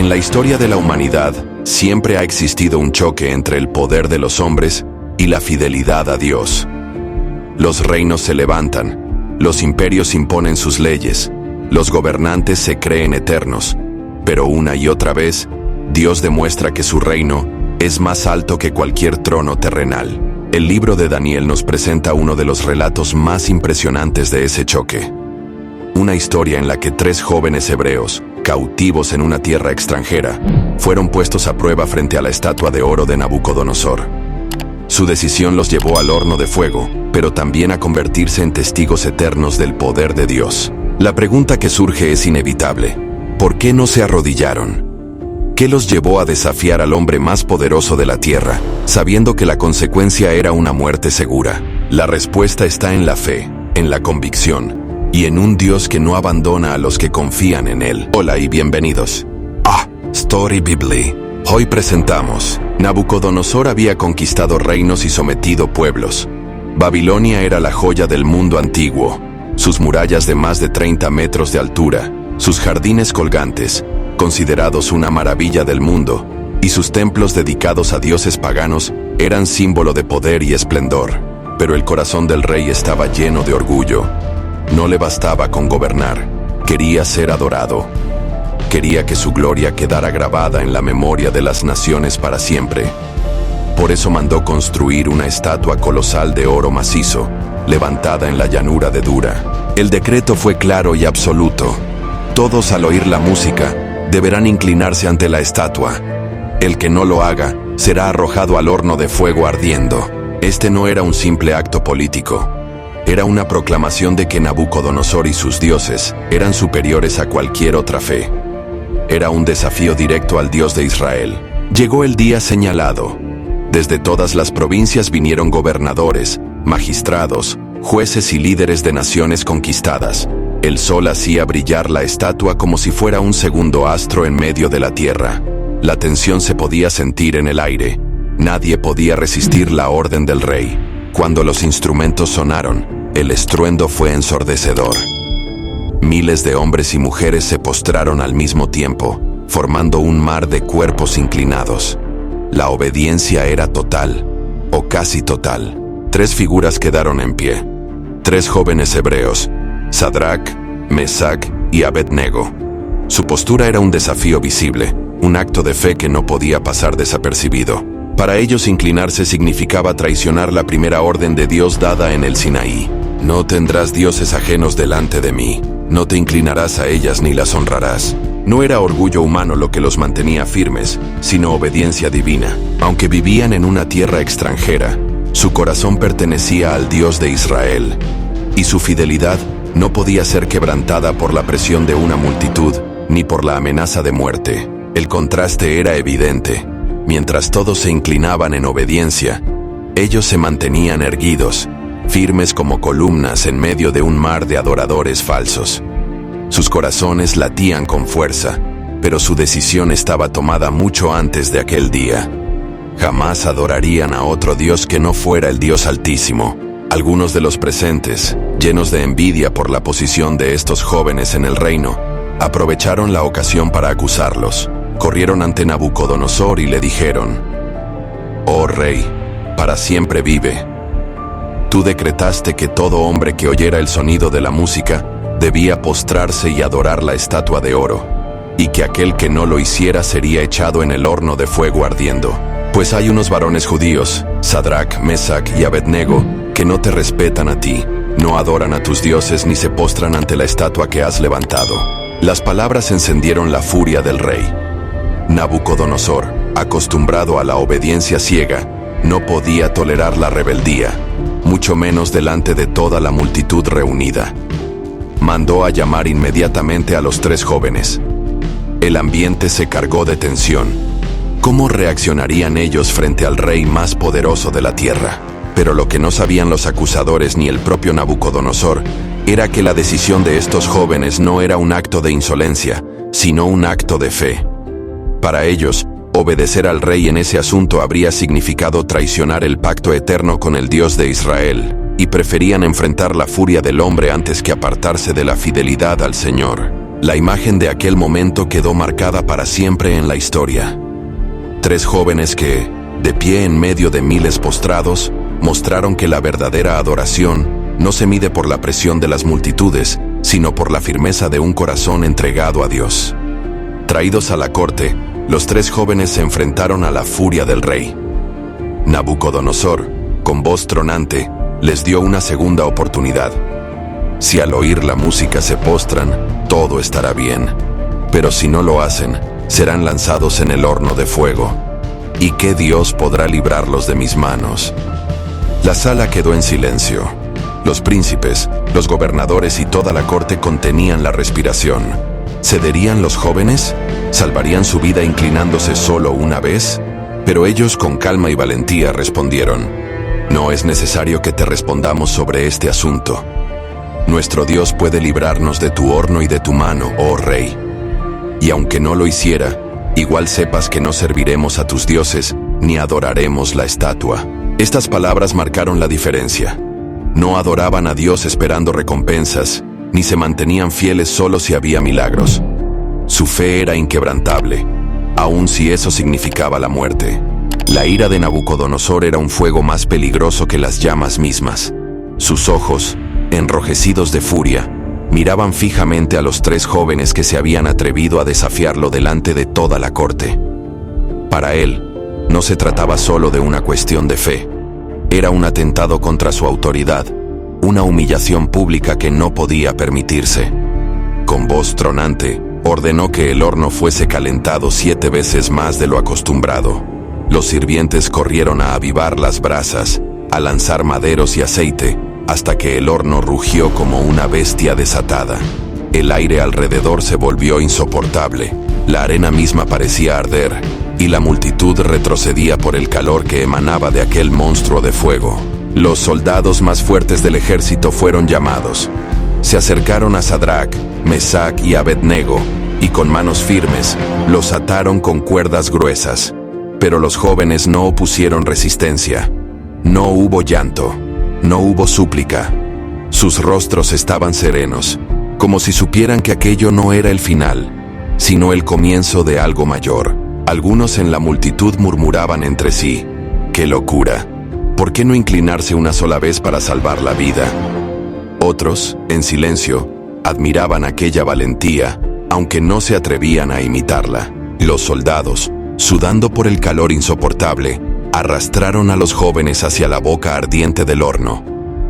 En la historia de la humanidad, siempre ha existido un choque entre el poder de los hombres y la fidelidad a Dios. Los reinos se levantan, los imperios imponen sus leyes, los gobernantes se creen eternos, pero una y otra vez, Dios demuestra que su reino es más alto que cualquier trono terrenal. El libro de Daniel nos presenta uno de los relatos más impresionantes de ese choque. Una historia en la que 3 jóvenes hebreos, cautivos en una tierra extranjera, fueron puestos a prueba frente a la estatua de oro de Nabucodonosor. Su decisión los llevó al horno de fuego, pero también a convertirse en testigos eternos del poder de Dios. La pregunta que surge es inevitable: ¿por qué no se arrodillaron? ¿Qué los llevó a desafiar al hombre más poderoso de la tierra, sabiendo que la consecuencia era una muerte segura? La respuesta está en la fe, en la convicción, y en un Dios que no abandona a los que confían en Él. Hola y bienvenidos a Story Bibli. Hoy presentamos: Nabucodonosor había conquistado reinos y sometido pueblos. Babilonia era la joya del mundo antiguo. Sus murallas de más de 30 metros de altura, sus jardines colgantes, considerados una maravilla del mundo, y sus templos dedicados a dioses paganos eran símbolo de poder y esplendor. Pero el corazón del rey estaba lleno de orgullo. No le bastaba con gobernar, quería ser adorado. Quería que su gloria quedara grabada en la memoria de las naciones para siempre. Por eso mandó construir una estatua colosal de oro macizo, levantada en la llanura de Dura. El decreto fue claro y absoluto. Todos, al oír la música, deberán inclinarse ante la estatua. El que no lo haga será arrojado al horno de fuego ardiendo. Este no era un simple acto político. Era una proclamación de que Nabucodonosor y sus dioses eran superiores a cualquier otra fe. Era un desafío directo al Dios de Israel. Llegó el día señalado. Desde todas las provincias vinieron gobernadores, magistrados, jueces y líderes de naciones conquistadas. El sol hacía brillar la estatua como si fuera un segundo astro en medio de la tierra. La tensión se podía sentir en el aire. Nadie podía resistir la orden del rey. Cuando los instrumentos sonaron, el estruendo fue ensordecedor. Miles de hombres y mujeres se postraron al mismo tiempo, formando un mar de cuerpos inclinados. La obediencia era total, o casi total. 3 figuras quedaron en pie. 3 jóvenes hebreos: Sadrach, Mesach y Abednego. Su postura era un desafío visible, un acto de fe que no podía pasar desapercibido. Para ellos, inclinarse significaba traicionar la primera orden de Dios dada en el Sinaí. No tendrás dioses ajenos delante de mí, no te inclinarás a ellas ni las honrarás. No era orgullo humano lo que los mantenía firmes, sino obediencia divina. Aunque vivían en una tierra extranjera, su corazón pertenecía al Dios de Israel, y su fidelidad no podía ser quebrantada por la presión de una multitud, ni por la amenaza de muerte. El contraste era evidente. Mientras todos se inclinaban en obediencia, ellos se mantenían erguidos, firmes como columnas en medio de un mar de adoradores falsos. Sus corazones latían con fuerza, pero su decisión estaba tomada mucho antes de aquel día. Jamás adorarían a otro Dios que no fuera el Dios Altísimo. Algunos de los presentes, llenos de envidia por la posición de estos jóvenes en el reino, aprovecharon la ocasión para acusarlos. Corrieron ante Nabucodonosor y le dijeron: «Oh rey, para siempre vive. Tú decretaste que todo hombre que oyera el sonido de la música debía postrarse y adorar la estatua de oro, y que aquel que no lo hiciera sería echado en el horno de fuego ardiendo. Pues hay unos varones judíos, Sadrach, Mesach y Abednego, que no te respetan a ti, no adoran a tus dioses ni se postran ante la estatua que has levantado». Las palabras encendieron la furia del rey. Nabucodonosor, acostumbrado a la obediencia ciega, no podía tolerar la rebeldía, mucho menos delante de toda la multitud reunida. Mandó a llamar inmediatamente a los 3 jóvenes. El ambiente se cargó de tensión. ¿Cómo reaccionarían ellos frente al rey más poderoso de la tierra? Pero lo que no sabían los acusadores ni el propio Nabucodonosor era que la decisión de estos jóvenes no era un acto de insolencia, sino un acto de fe. Para ellos, obedecer al rey en ese asunto habría significado traicionar el pacto eterno con el Dios de Israel, y preferían enfrentar la furia del hombre antes que apartarse de la fidelidad al Señor. La imagen de aquel momento quedó marcada para siempre en la historia. 3 jóvenes que, de pie en medio de miles postrados, mostraron que la verdadera adoración no se mide por la presión de las multitudes, sino por la firmeza de un corazón entregado a Dios. Traídos a la corte, los 3 jóvenes se enfrentaron a la furia del rey. Nabucodonosor, con voz tronante, les dio una segunda oportunidad. Si al oír la música se postran, todo estará bien. Pero si no lo hacen, serán lanzados en el horno de fuego. ¿Y qué Dios podrá librarlos de mis manos? La sala quedó en silencio. Los príncipes, los gobernadores y toda la corte contenían la respiración. ¿Cederían los jóvenes? ¿Salvarían su vida inclinándose solo una vez? Pero ellos con calma y valentía respondieron: no es necesario que te respondamos sobre este asunto. Nuestro Dios puede librarnos de tu horno y de tu mano, oh rey. Y aunque no lo hiciera, igual sepas que no serviremos a tus dioses ni adoraremos la estatua. Estas palabras marcaron la diferencia. No adoraban a Dios esperando recompensas, ni se mantenían fieles solo si había milagros. Su fe era inquebrantable, aun si eso significaba la muerte. La ira de Nabucodonosor era un fuego más peligroso que las llamas mismas. Sus ojos, enrojecidos de furia, miraban fijamente a los 3 jóvenes que se habían atrevido a desafiarlo delante de toda la corte. Para él, no se trataba solo de una cuestión de fe. Era un atentado contra su autoridad, una humillación pública que no podía permitirse. Con voz tronante, ordenó que el horno fuese calentado 7 veces más de lo acostumbrado. Los sirvientes corrieron a avivar las brasas, a lanzar maderos y aceite, hasta que el horno rugió como una bestia desatada. El aire alrededor se volvió insoportable, la arena misma parecía arder, y la multitud retrocedía por el calor que emanaba de aquel monstruo de fuego. Los soldados más fuertes del ejército fueron llamados. Se acercaron a Sadrac, Mesac y Abednego, y con manos firmes, los ataron con cuerdas gruesas. Pero los jóvenes no opusieron resistencia. No hubo llanto, no hubo súplica. Sus rostros estaban serenos, como si supieran que aquello no era el final, sino el comienzo de algo mayor. Algunos en la multitud murmuraban entre sí: ¡qué locura! ¿Por qué no inclinarse una sola vez para salvar la vida? Otros, en silencio, admiraban aquella valentía, aunque no se atrevían a imitarla. Los soldados, sudando por el calor insoportable, arrastraron a los jóvenes hacia la boca ardiente del horno.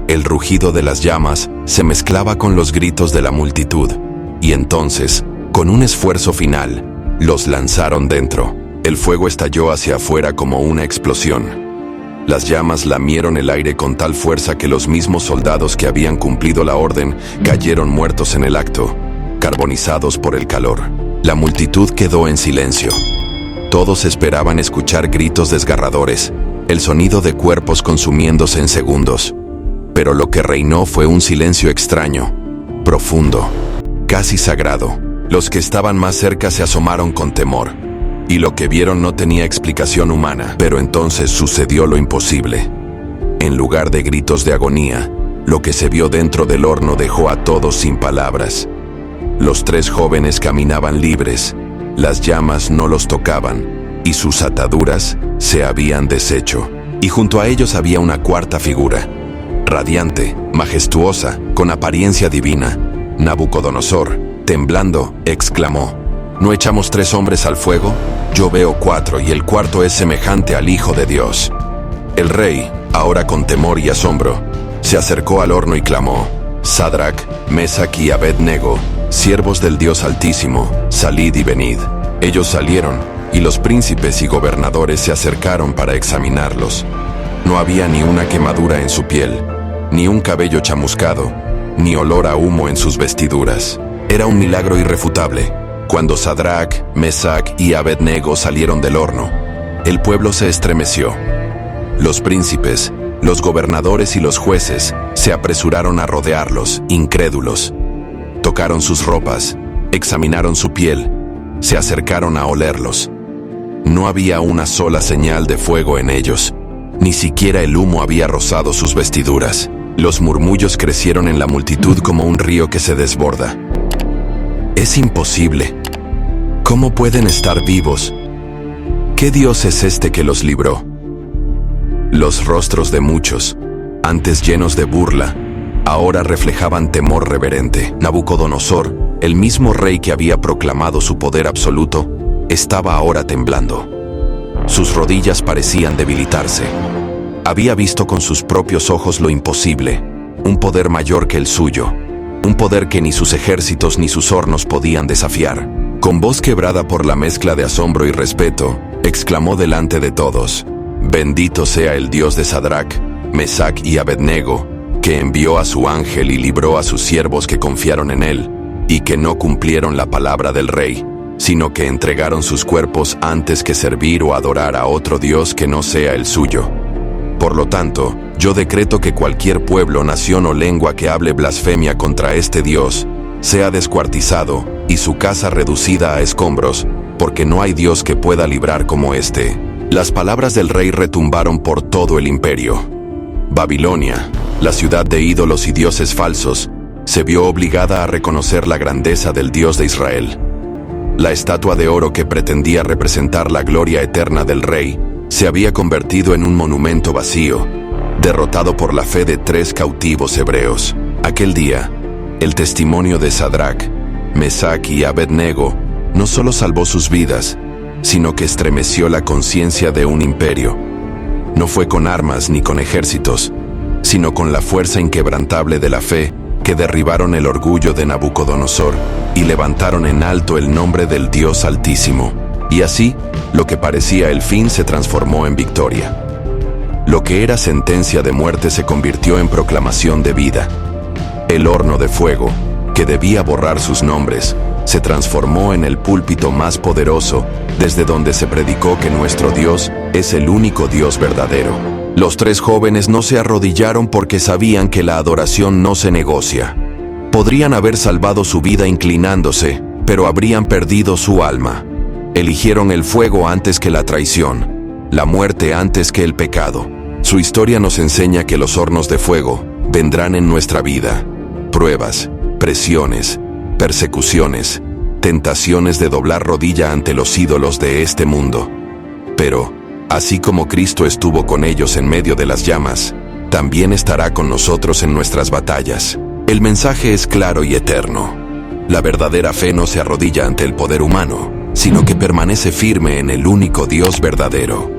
El rugido de las llamas se mezclaba con los gritos de la multitud, y entonces, con un esfuerzo final, los lanzaron dentro. El fuego estalló hacia afuera como una explosión. Las llamas lamieron el aire con tal fuerza que los mismos soldados que habían cumplido la orden cayeron muertos en el acto, carbonizados por el calor. La multitud quedó en silencio. Todos esperaban escuchar gritos desgarradores, el sonido de cuerpos consumiéndose en segundos. Pero lo que reinó fue un silencio extraño, profundo, casi sagrado. Los que estaban más cerca se asomaron con temor, y lo que vieron no tenía explicación humana. Pero entonces sucedió lo imposible. En lugar de gritos de agonía, lo que se vio dentro del horno dejó a todos sin palabras. Los 3 jóvenes caminaban libres, las llamas no los tocaban, y sus ataduras se habían deshecho. Y junto a ellos había una cuarta figura, radiante, majestuosa, con apariencia divina. Nabucodonosor, temblando, exclamó: ¿no echamos 3 hombres al fuego? Yo veo 4 y el cuarto es semejante al Hijo de Dios. El rey, ahora con temor y asombro, se acercó al horno y clamó: Sadrac, Mesac y Abednego, siervos del Dios Altísimo, salid y venid. Ellos salieron, y los príncipes y gobernadores se acercaron para examinarlos. No había ni una quemadura en su piel, ni un cabello chamuscado, ni olor a humo en sus vestiduras. Era un milagro irrefutable. Cuando Sadrac, Mesac y Abednego salieron del horno, el pueblo se estremeció. Los príncipes, los gobernadores y los jueces se apresuraron a rodearlos, incrédulos. Tocaron sus ropas, examinaron su piel, se acercaron a olerlos. No había una sola señal de fuego en ellos, ni siquiera el humo había rozado sus vestiduras. Los murmullos crecieron en la multitud como un río que se desborda. Es imposible. ¿Cómo pueden estar vivos? ¿Qué Dios es este que los libró? Los rostros de muchos, antes llenos de burla, ahora reflejaban temor reverente. Nabucodonosor, el mismo rey que había proclamado su poder absoluto, estaba ahora temblando. Sus rodillas parecían debilitarse. Había visto con sus propios ojos lo imposible, un poder mayor que el suyo, un poder que ni sus ejércitos ni sus hornos podían desafiar. Con voz quebrada por la mezcla de asombro y respeto, exclamó delante de todos: «Bendito sea el Dios de Sadrach, Mesach y Abednego, que envió a su ángel y libró a sus siervos que confiaron en él, y que no cumplieron la palabra del rey, sino que entregaron sus cuerpos antes que servir o adorar a otro Dios que no sea el suyo. Por lo tanto, yo decreto que cualquier pueblo, nación o lengua que hable blasfemia contra este Dios, sea descuartizado y su casa reducida a escombros, porque no hay Dios que pueda librar como este». Las palabras del rey retumbaron por todo el imperio. Babilonia, la ciudad de ídolos y dioses falsos, se vio obligada a reconocer la grandeza del Dios de Israel. La estatua de oro que pretendía representar la gloria eterna del rey se había convertido en un monumento vacío, derrotado por la fe de 3 cautivos hebreos. Aquel día, el testimonio de Sadrach, Mesach y Abednego no solo salvó sus vidas, sino que estremeció la conciencia de un imperio. No fue con armas ni con ejércitos, sino con la fuerza inquebrantable de la fe que derribaron el orgullo de Nabucodonosor y levantaron en alto el nombre del Dios Altísimo. Y así, lo que parecía el fin se transformó en victoria. Lo que era sentencia de muerte se convirtió en proclamación de vida. El horno de fuego, que debía borrar sus nombres, se transformó en el púlpito más poderoso, desde donde se predicó que nuestro Dios es el único Dios verdadero. Los 3 jóvenes no se arrodillaron porque sabían que la adoración no se negocia. Podrían haber salvado su vida inclinándose, pero habrían perdido su alma. Eligieron el fuego antes que la traición, la muerte antes que el pecado. Su historia nos enseña que los hornos de fuego vendrán en nuestra vida. Pruebas, presiones, persecuciones, tentaciones de doblar rodilla ante los ídolos de este mundo. Pero, así como Cristo estuvo con ellos en medio de las llamas, también estará con nosotros en nuestras batallas. El mensaje es claro y eterno. La verdadera fe no se arrodilla ante el poder humano, sino que permanece firme en el único Dios verdadero.